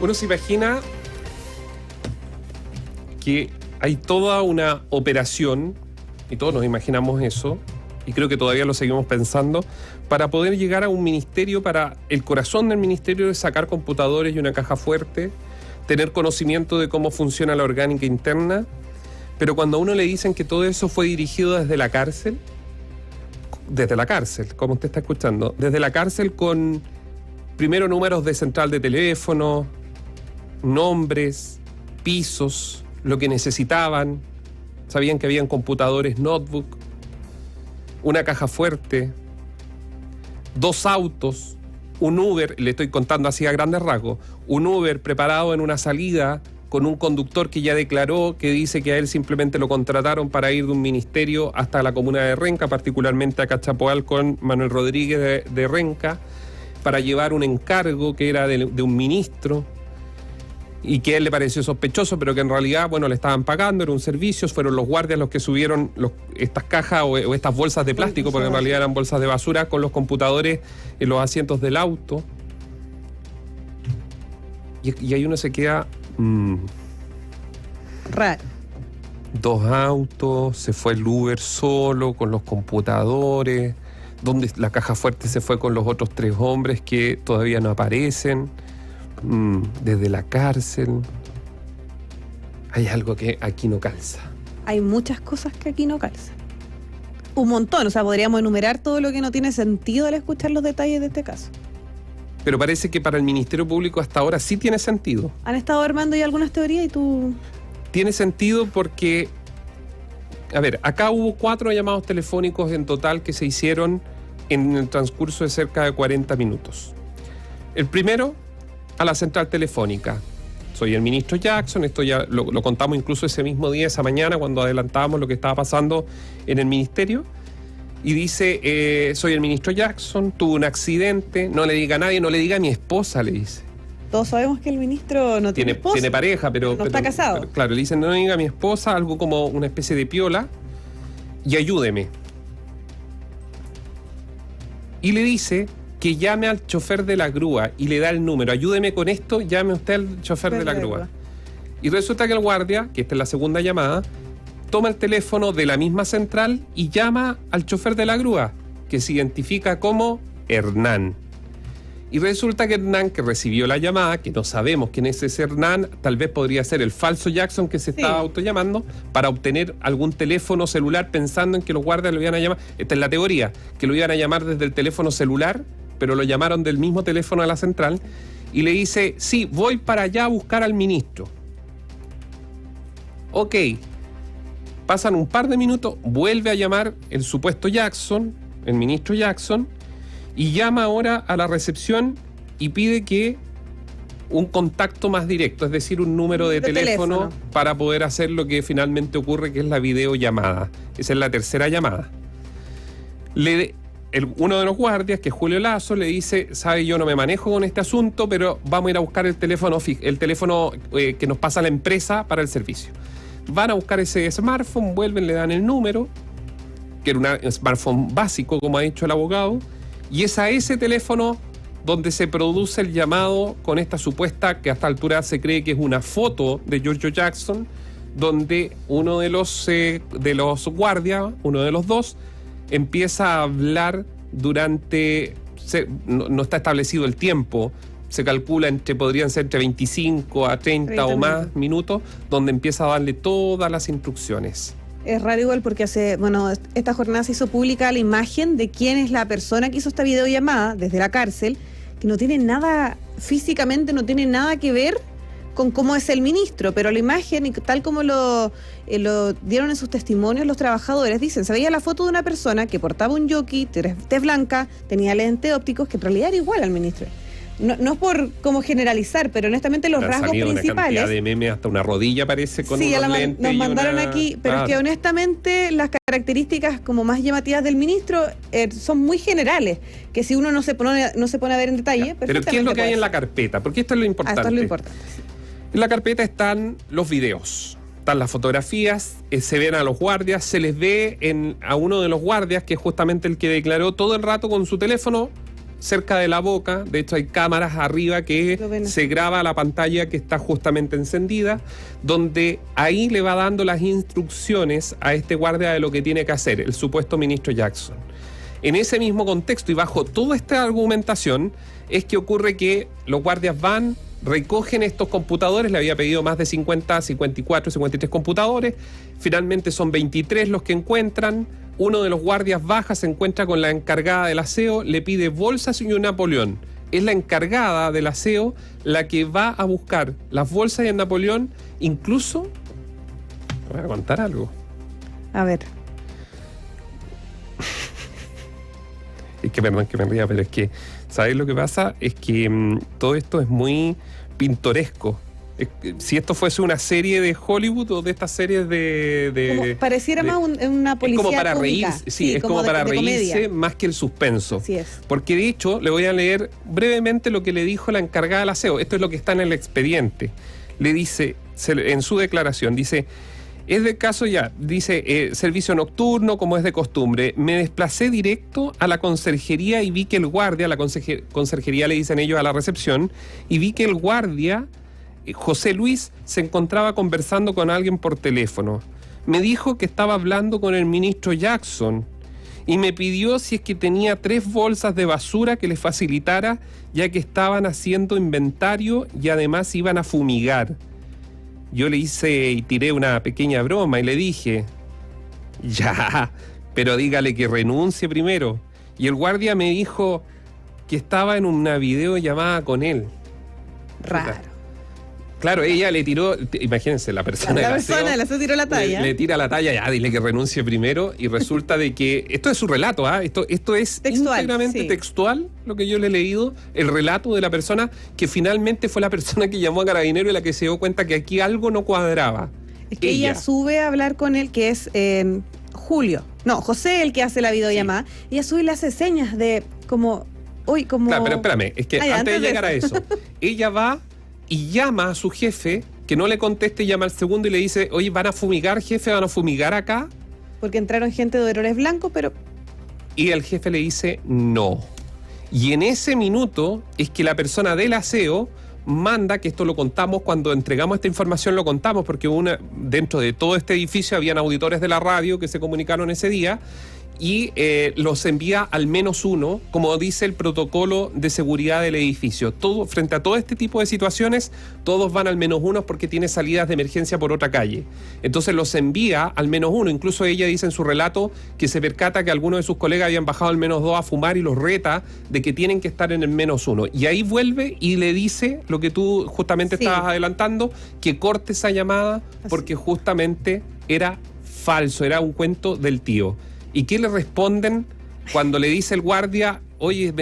Uno se imagina que hay toda una operación, y todos nos imaginamos eso, y creo que todavía lo seguimos pensando, para poder llegar a un ministerio, para el corazón del ministerio es sacar computadores y una caja fuerte, tener conocimiento de cómo funciona la orgánica interna, pero cuando a uno le dicen que todo eso fue dirigido desde la cárcel, como usted está escuchando, desde la cárcel con primero números de central de teléfono, nombres, pisos, lo que necesitaban, sabían que habían computadores, notebook, una caja fuerte, 2 autos, un Uber, le estoy contando así a grandes rasgos, un Uber preparado en una salida con un conductor que ya declaró, que dice que a él simplemente lo contrataron para ir de un ministerio hasta la comuna de Renca, particularmente a Cachapoal con Manuel Rodríguez de Renca, para llevar un encargo que era de un ministro y que a él le pareció sospechoso, pero que en realidad, bueno, le estaban pagando, era un servicio, fueron los guardias los que subieron estas cajas o estas bolsas de plástico, porque en realidad eran bolsas de basura, con los computadores en los asientos del auto. Y ahí uno se queda... raro. 2 autos, se fue el Uber solo, con los computadores, donde la caja fuerte se fue con los otros 3 hombres que todavía no aparecen, desde la cárcel. Hay algo que aquí no calza. Hay muchas cosas que aquí no calzan. Un montón, o sea, podríamos enumerar todo lo que no tiene sentido al escuchar los detalles de este caso. Pero parece que para el Ministerio Público hasta ahora sí tiene sentido. Han estado armando ya algunas teorías y tú... Tiene sentido porque, a ver, acá hubo 4 llamados telefónicos en total que se hicieron en el transcurso de cerca de 40 minutos. El primero, a la central telefónica. Soy el ministro Jackson, esto ya lo contamos incluso ese mismo día, esa mañana, cuando adelantábamos lo que estaba pasando en el ministerio. Y dice, soy el ministro Jackson, tuve un accidente, no le diga a nadie, no le diga a mi esposa, le dice. Todos sabemos que el ministro no tiene esposa. Tiene pareja, pero... No está casado. Pero, claro, le dicen, no le diga a mi esposa, algo como una especie de piola, y ayúdeme. Y le dice que llame al chofer de la grúa, y le da el número, ayúdeme con esto, llame usted al chofer de la grúa. Y resulta que el guardia, que esta es la segunda llamada, toma el teléfono de la misma central y llama al chofer de la grúa, que se identifica como Hernán. Y resulta que Hernán, que recibió la llamada, que no sabemos quién es ese Hernán, tal vez podría ser el falso Jackson que se estaba autollamando para obtener algún teléfono celular, pensando en que los guardias lo iban a llamar. Esta es la teoría, que lo iban a llamar desde el teléfono celular, pero lo llamaron del mismo teléfono a la central, y le dice, sí, voy para allá a buscar al ministro. Ok. Pasan un par de minutos, vuelve a llamar el supuesto Jackson, el ministro Jackson, y llama ahora a la recepción y pide que un contacto más directo, es decir, un número de teléfono para poder hacer lo que finalmente ocurre, que es la videollamada. Esa es la tercera llamada. Uno de los guardias, que es Julio Lazo, le dice, sabe, yo no me manejo con este asunto, pero vamos a ir a buscar el teléfono que nos pasa la empresa para el servicio. Van a buscar ese smartphone, vuelven, le dan el número, que era un smartphone básico, como ha dicho el abogado, y es a ese teléfono donde se produce el llamado con esta supuesta, que a esta altura se cree que es una foto de Giorgio Jackson, donde uno de los guardias, uno de los 2, empieza a hablar durante... no está establecido el tiempo, se calcula podrían ser entre 25 a 30 o más minutos, donde empieza a darle todas las instrucciones. Es raro igual porque esta jornada se hizo pública la imagen de quién es la persona que hizo esta videollamada desde la cárcel, que no tiene nada, físicamente no tiene nada que ver con cómo es el ministro, pero la imagen, y tal como lo dieron en sus testimonios los trabajadores, dicen, se veía la foto de una persona que portaba un jockey, tez blanca, tenía lentes ópticos, que en realidad era igual al ministro. No es por como generalizar, pero honestamente los rasgos principales... Una cantidad de memes, hasta una rodilla parece con unos lentes. Nos mandaron aquí, pero es que honestamente las características como más llamativas del ministro son muy generales, que si uno no se pone a ver en detalle... Pero ¿qué es lo que hay en la carpeta? Porque esto es lo importante. Esto es lo importante. En la carpeta están los videos, están las fotografías, se ven a los guardias, se les ve a uno de los guardias, que es justamente el que declaró, todo el rato con su teléfono cerca de la boca. De hecho, hay cámaras arriba que se graba la pantalla que está justamente encendida, donde ahí le va dando las instrucciones a este guardia de lo que tiene que hacer, el supuesto ministro Jackson. En ese mismo contexto y bajo toda esta argumentación es que ocurre que los guardias van, recogen estos computadores, le había pedido más de 50, 54, 53 computadores, finalmente son 23 los que encuentran. Uno de los guardias baja, se encuentra con la encargada del aseo, le pide bolsas y un Napoleón. Es la encargada del aseo la que va a buscar las bolsas y el Napoleón. Incluso, voy a contar algo. A ver. Es que perdón que me ría, pero es que, ¿sabes lo que pasa? Es que todo esto es muy pintoresco. Si esto fuese una serie de Hollywood o de estas series de pareciera más una policía como para cómica. reírse, sí, es como para reírse comedia, más que el suspenso. Así es. Porque de hecho, le voy a leer brevemente lo que le dijo la encargada del aseo. Esto es lo que está en el expediente. Le dice, en su declaración, dice... Es de caso ya, dice, servicio nocturno, como es de costumbre. Me desplacé directo a la conserjería y vi que el guardia, la conserjería le dicen ellos a la recepción, y vi que el guardia, José Luis, se encontraba conversando con alguien por teléfono. Me dijo que estaba hablando con el ministro Jackson y me pidió si es que tenía 3 bolsas de basura que le facilitara, ya que estaban haciendo inventario y además iban a fumigar. Yo le hice y tiré una pequeña broma y le dije, ya, pero dígale que renuncie primero. Y el guardia me dijo que estaba en una videollamada con él. Raro. Claro, ella le tiró, imagínense, la persona del aseo tiró la talla. Le tira la talla, ya, dile que renuncie primero, y resulta de que, esto es su relato, esto es textual, íntegramente textual, lo que yo le he leído, el relato de la persona que finalmente fue la persona que llamó a Carabineros y la que se dio cuenta que aquí algo no cuadraba. Es que ella sube a hablar con él, que es José el que hace la videollamada, y ella sube y le hace señas de como, Claro, pero espérame, es que antes de llegar a eso, ella va y llama a su jefe, que no le conteste, llama al segundo y le dice, oye, ¿van a fumigar, jefe? ¿Van a fumigar acá? Porque entraron gente de overoles blancos, pero... Y el jefe le dice, no. Y en ese minuto es que la persona del aseo manda, que esto lo contamos, cuando entregamos esta información lo contamos, porque dentro de todo este edificio habían auditores de la radio que se comunicaron ese día, y los envía al -1, como dice el protocolo de seguridad del edificio. Frente a todo este tipo de situaciones, todos van al -1 porque tiene salidas de emergencia por otra calle. Entonces los envía al -1. Incluso ella dice en su relato que se percata que algunos de sus colegas habían bajado al -2 a fumar y los reta de que tienen que estar en el -1. Y ahí vuelve y le dice lo que tú justamente estabas adelantando, que corte esa llamada porque justamente era falso, era un cuento del tío. ¿Y qué le responden cuando le dice el guardia, oye,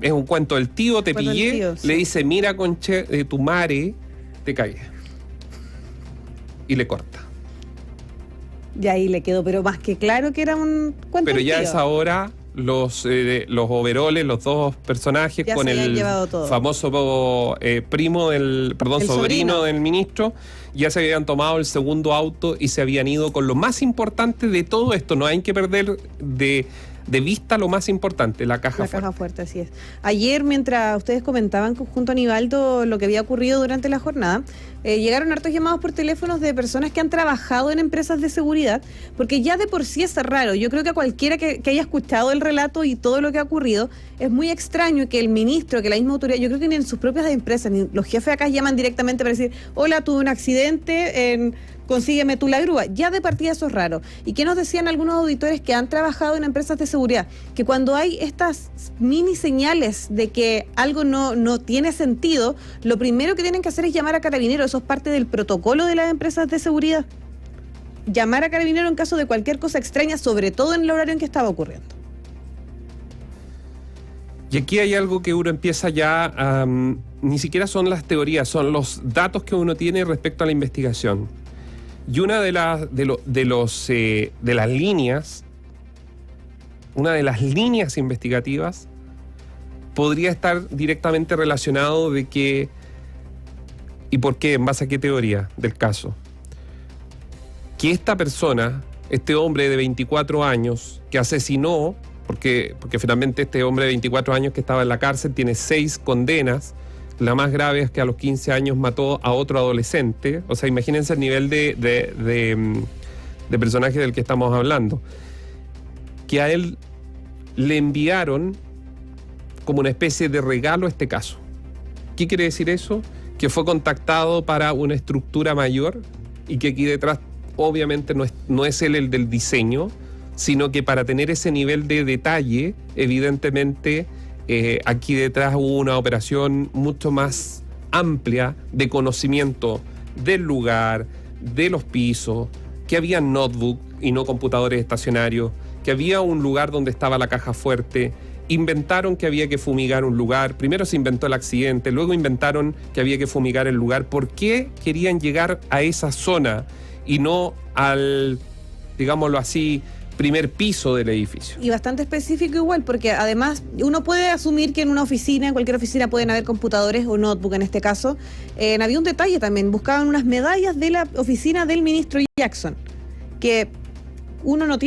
es un cuento del tío, te pillé? Tío, sí. Le dice, mira, conche de tu madre, te cagué. Y le corta. Y ahí le quedó, pero más que claro que era un cuento Pero del ya tío. a esa hora los overoles, los dos personajes, ya con el famoso sobrino del ministro, ya se habían tomado el segundo auto y se habían ido con lo más importante de todo esto. No hay que perder de vista lo más importante, la caja fuerte. La caja fuerte, así es. Ayer, mientras ustedes comentaban junto a Aníbaldo lo que había ocurrido durante la jornada, llegaron hartos llamados por teléfonos de personas que han trabajado en empresas de seguridad, porque ya de por sí es raro. Yo creo que a cualquiera que haya escuchado el relato y todo lo que ha ocurrido, es muy extraño que el ministro, que la misma autoridad, yo creo que ni en sus propias empresas, ni los jefes acá llaman directamente para decir, hola, tuve un accidente, consígueme tú la grúa. Ya de partida eso es raro. ¿Y qué nos decían algunos auditores que han trabajado en empresas de seguridad? Que cuando hay estas mini señales de que algo no tiene sentido, lo primero que tienen que hacer es llamar a Carabineros. Eso es parte del protocolo de las empresas de seguridad. Llamar a Carabineros en caso de cualquier cosa extraña, sobre todo en el horario en que estaba ocurriendo. Y aquí hay algo que uno empieza ya ni siquiera son las teorías, son los datos que uno tiene respecto a la investigación. Y una de las líneas investigativas podría estar directamente relacionado de que, ¿y por qué? ¿En base a qué teoría del caso? Que esta persona este hombre de 24 años que asesinó, porque finalmente este hombre de 24 años que estaba en la cárcel tiene 6 condenas. La más grave es que a los 15 años mató a otro adolescente. O sea, imagínense el nivel de personaje del que estamos hablando. Que a él le enviaron como una especie de regalo este caso. ¿Qué quiere decir eso? Que fue contactado para una estructura mayor y que aquí detrás obviamente no es él el del diseño, sino que para tener ese nivel de detalle, evidentemente aquí detrás hubo una operación mucho más amplia de conocimiento del lugar, de los pisos, que había notebook y no computadores estacionarios, que había un lugar donde estaba la caja fuerte. Inventaron que había que fumigar un lugar. Primero se inventó el accidente, luego inventaron que había que fumigar el lugar. ¿Por qué querían llegar a esa zona y no al, digámoslo así, primer piso del edificio? Y bastante específico igual, porque además uno puede asumir que en una oficina, en cualquier oficina pueden haber computadores o notebook en este caso. Había un detalle también, buscaban unas medallas de la oficina del ministro Jackson, que uno no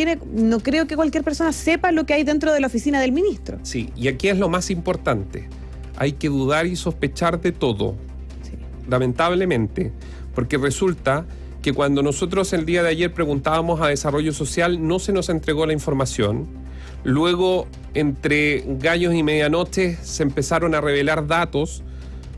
creo que cualquier persona sepa lo que hay dentro de la oficina del ministro. Sí, y aquí es lo más importante. Hay que dudar y sospechar de todo, sí, lamentablemente, porque resulta que cuando nosotros el día de ayer preguntábamos a Desarrollo Social, no se nos entregó la información. Luego, entre gallos y medianoche, se empezaron a revelar datos,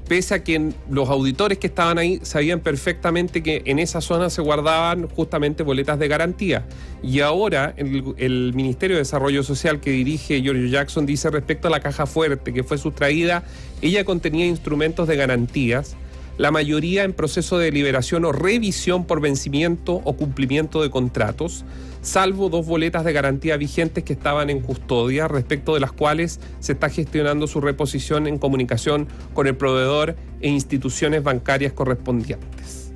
pese a que los auditores que estaban ahí sabían perfectamente que en esa zona se guardaban justamente boletas de garantía. Y ahora el Ministerio de Desarrollo Social que dirige Giorgio Jackson dice respecto a la caja fuerte que fue sustraída, ella contenía instrumentos de garantías, la mayoría en proceso de liberación o revisión por vencimiento o cumplimiento de contratos, salvo 2 boletas de garantía vigentes que estaban en custodia, respecto de las cuales se está gestionando su reposición en comunicación con el proveedor e instituciones bancarias correspondientes.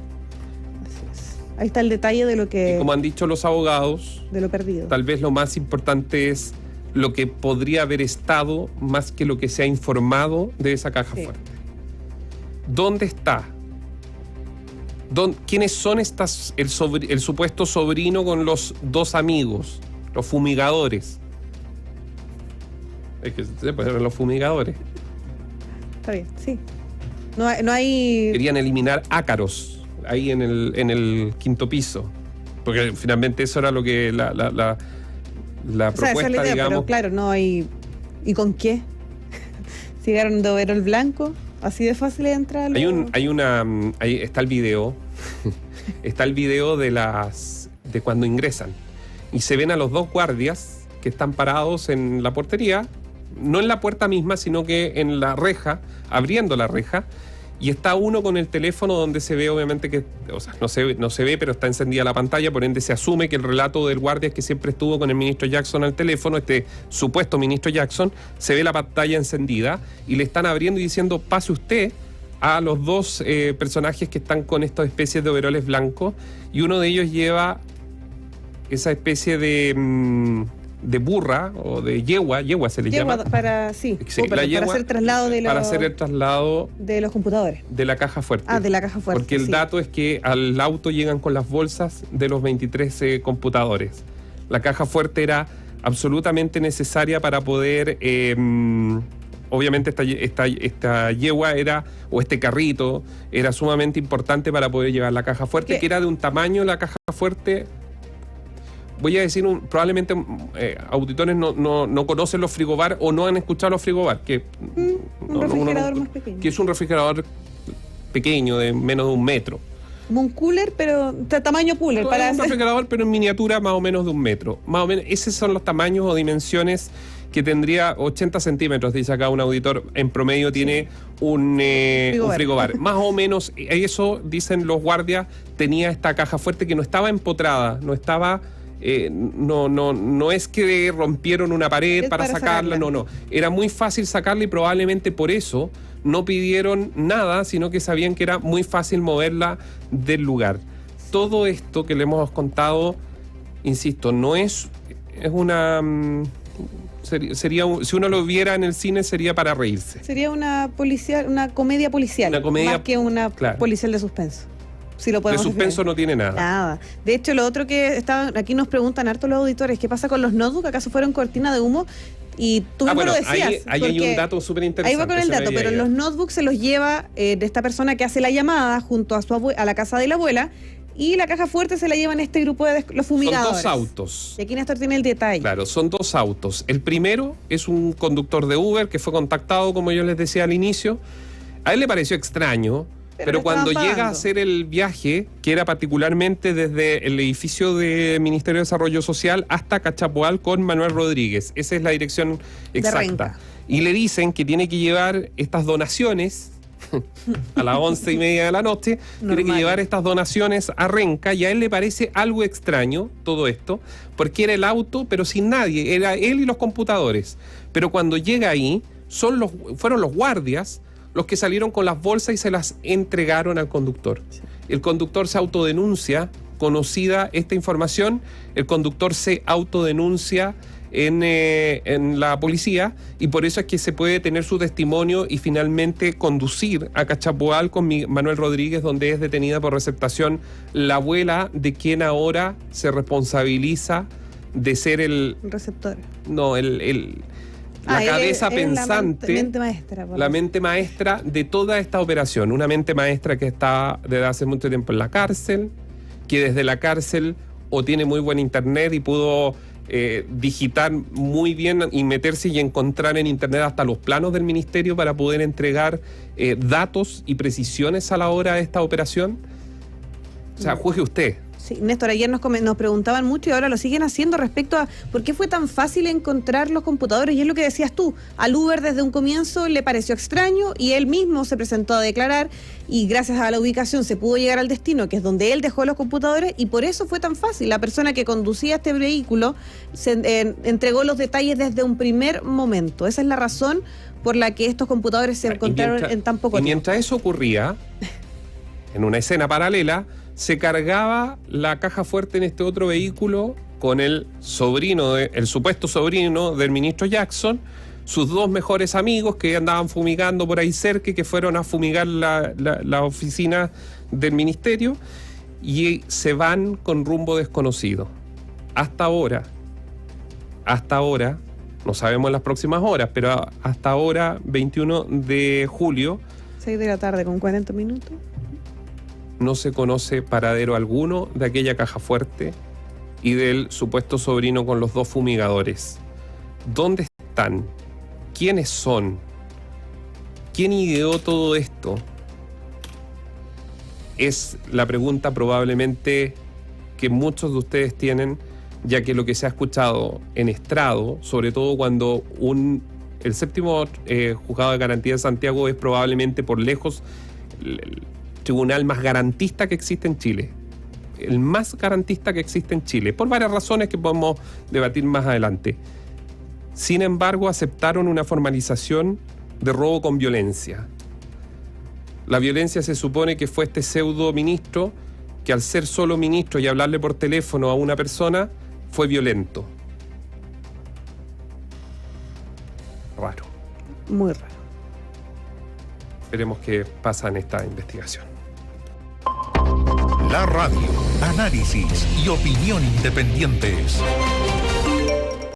Así es. Ahí está el detalle de lo que... Y como han dicho los abogados, de lo perdido. Tal vez lo más importante es lo que podría haber estado más que lo que se ha informado de esa caja fuerte. ¿Dónde está? ¿Quiénes son el supuesto sobrino con los 2 amigos, los fumigadores? Es que se pueden los fumigadores. Está bien, sí. No hay... Querían eliminar ácaros ahí en el 5º piso, porque finalmente eso era lo que la propuesta, esa es la idea, digamos. Pero claro, no hay... ¿Y con qué? ¿Llegaron de overol blanco? Así de fácil de entrar. Ahí está el video. Está el video de cuando ingresan. Y se ven a los 2 guardias que están parados en la portería, no en la puerta misma, sino que en la reja, abriendo la reja. Y está uno con el teléfono donde se ve obviamente que, o sea, no se ve, pero está encendida la pantalla, por ende se asume que el relato del guardia es que siempre estuvo con el ministro Jackson al teléfono, este supuesto ministro Jackson, se ve la pantalla encendida y le están abriendo y diciendo, pase usted, a los 2 personajes que están con estas especies de overoles blancos, y uno de ellos lleva esa especie de burra o de yegua se le llama. Para hacer traslado para hacer el traslado de los computadores. De la caja fuerte. De la caja fuerte. Porque el dato es que al auto llegan con las bolsas de los 23 computadores. La caja fuerte era absolutamente necesaria para poder... obviamente esta yegua o este carrito era sumamente importante para poder llevar la caja fuerte, que era de un tamaño, la caja fuerte... Voy a decir, probablemente auditores no conocen los frigobar o no han escuchado los frigobar, que un refrigerador más pequeño. Que es un refrigerador pequeño, de menos de 1 metro. Como un cooler, pero de tamaño cooler. Un refrigerador, pero en miniatura más o menos de 1 metro. Más o menos, esos son los tamaños o dimensiones que tendría 80 centímetros, dice acá un auditor, en promedio tiene un frigobar. Más o menos eso, dicen los guardias, tenía esta caja fuerte que no estaba empotrada, no estaba... no es que rompieron una pared para sacarla, no. Era muy fácil sacarla y probablemente por eso no pidieron nada, sino que sabían que era muy fácil moverla del lugar. Todo esto que le hemos contado, insisto, no es una... Sería si uno lo viera en el cine sería para reírse. Sería una comedia policial, más que una policial de suspenso. si lo De podemos suspenso definir. no tiene nada. Nada. De hecho, lo otro que estaban aquí nos preguntan harto los auditores, ¿qué pasa con los notebooks? ¿Acaso fueron cortina de humo? Y tú mismo lo decías. Ahí hay un dato súper interesante. Ahí va con el dato, pero los notebooks se los lleva de esta persona que hace la llamada junto a la casa de la abuela, y la caja fuerte se la llevan este grupo de los fumigadores. Son 2 autos. Y aquí Néstor tiene el detalle. Claro, son 2 autos. El primero es un conductor de Uber que fue contactado, como yo les decía al inicio. A él le pareció extraño, pero cuando llega a hacer el viaje, que era particularmente desde el edificio del Ministerio de Desarrollo Social hasta Cachapoal con Manuel Rodríguez, esa es la dirección exacta. Y le dicen que tiene que llevar estas donaciones a las 11:30 de la noche, tiene que llevar estas donaciones a Renca, y a él le parece algo extraño todo esto, porque era el auto, pero sin nadie, era él y los computadores. Pero cuando llega ahí, fueron los guardias los que salieron con las bolsas y se las entregaron al conductor. El conductor se autodenuncia, conocida esta información, el conductor se autodenuncia en la policía, y por eso es que se puede tener su testimonio y finalmente conducir a Cachapoal con Manuel Rodríguez, donde es detenida por receptación la abuela de quien ahora se responsabiliza de ser el receptor. No, la cabeza pensante, la mente maestra de toda esta operación. Una mente maestra que está desde hace mucho tiempo en la cárcel, que desde la cárcel o tiene muy buen internet y pudo digitar muy bien y meterse y encontrar en internet hasta los planos del ministerio para poder entregar datos y precisiones a la hora de esta operación. O sea, juzgue usted. Sí, Néstor, ayer nos preguntaban mucho y ahora lo siguen haciendo respecto a por qué fue tan fácil encontrar los computadores. Y es lo que decías tú, al Uber desde un comienzo le pareció extraño y él mismo se presentó a declarar, y gracias a la ubicación se pudo llegar al destino, que es donde él dejó los computadores, y por eso fue tan fácil. La persona que conducía este vehículo entregó los detalles desde un primer momento. Esa es la razón por la que estos computadores se encontraron en tan poco tiempo. Y mientras eso ocurría, en una escena paralela, se cargaba la caja fuerte en este otro vehículo con el supuesto sobrino del ministro Jackson, sus 2 mejores amigos que andaban fumigando por ahí cerca y que fueron a fumigar la oficina del ministerio, y se van con rumbo desconocido. Hasta ahora, no sabemos las próximas horas, pero hasta ahora, 21 de julio, 6 de la tarde con 40 minutos. No se conoce paradero alguno de aquella caja fuerte y del supuesto sobrino con los 2 fumigadores. ¿Dónde están? ¿Quiénes son? ¿Quién ideó todo esto? Es la pregunta probablemente que muchos de ustedes tienen, ya que lo que se ha escuchado en estrado, sobre todo cuando el 7º Juzgado de Garantía de Santiago es probablemente por lejos el tribunal más garantista que existe en Chile. El más garantista que existe en Chile, por varias razones que podemos debatir más adelante. Sin embargo, aceptaron una formalización de robo con violencia. La violencia se supone que fue este pseudo ministro que, al ser solo ministro y hablarle por teléfono a una persona, fue violento. Raro. Muy raro. Veremos qué pasa en esta investigación. La radio, análisis y opinión independientes.